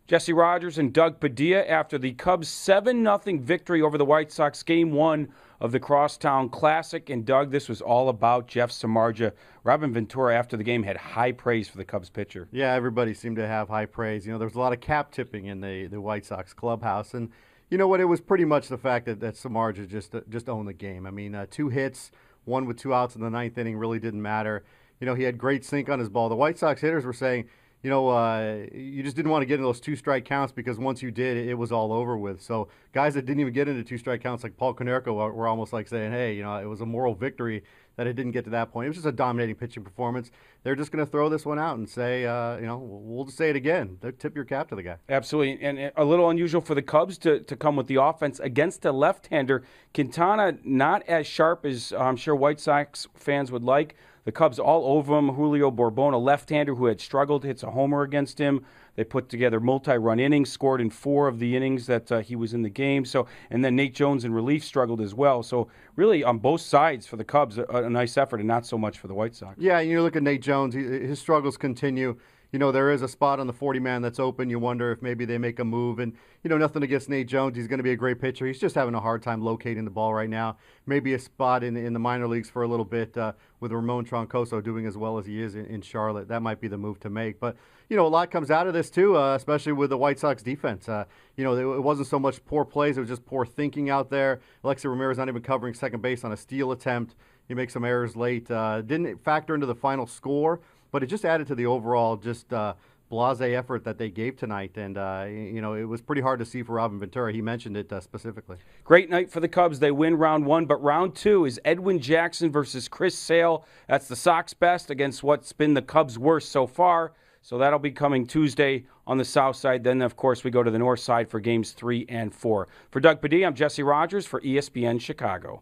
Jesse Rogers and Doug Padilla after the Cubs' 7-0 victory over the White Sox, Game 1 of the Crosstown Classic. And, Doug, this was all about Jeff Samardzija. Robin Ventura, after the game, had high praise for the Cubs pitcher. Yeah, everybody seemed to have high praise. There was a lot of cap tipping in the White Sox clubhouse. And you know what? It was pretty much the fact that Samardzija just owned the game. I mean, 2 hits, 1 with 2 outs in the 9th inning really didn't matter. He had great sink on his ball. The White Sox hitters were saying, you just didn't want to get into those 2-strike counts because once you did, it was all over with. So guys that didn't even get into 2-strike counts like Paul Konerko were almost like saying, hey, it was a moral victory that it didn't get to that point. It was just a dominating pitching performance. They're just going to throw this one out and say, we'll just say it again. Tip your cap to the guy. Absolutely. And a little unusual for the Cubs to come with the offense against a left-hander. Quintana, not as sharp as I'm sure White Sox fans would like. The Cubs all over him. Julio Borbon, a left-hander who had struggled, hits a homer against him. They put together multi-run innings, scored in 4 of the innings that he was in the game. And then Nate Jones in relief struggled as well. So really on both sides for the Cubs, a nice effort and not so much for the White Sox. Yeah, you look at Nate Jones, his struggles continue. There is a spot on the 40-man that's open. You wonder if maybe they make a move. And, nothing against Nate Jones. He's going to be a great pitcher. He's just having a hard time locating the ball right now. Maybe a spot in the minor leagues for a little bit with Ramon Troncoso doing as well as he is in Charlotte. That might be the move to make. But, a lot comes out of this, too, especially with the White Sox defense. It wasn't so much poor plays. It was just poor thinking out there. Alexi Ramirez not even covering second base on a steal attempt. He makes some errors late. Didn't factor into the final score. But it just added to the overall blasé effort that they gave tonight. And, it was pretty hard to see for Robin Ventura. He mentioned it specifically. Great night for the Cubs. They win round 1. But round 2 is Edwin Jackson versus Chris Sale. That's the Sox best against what's been the Cubs' worst so far. So that'll be coming Tuesday on the south side. Then, of course, we go to the north side for games 3 and 4. For Doug Padilla, I'm Jesse Rogers for ESPN Chicago.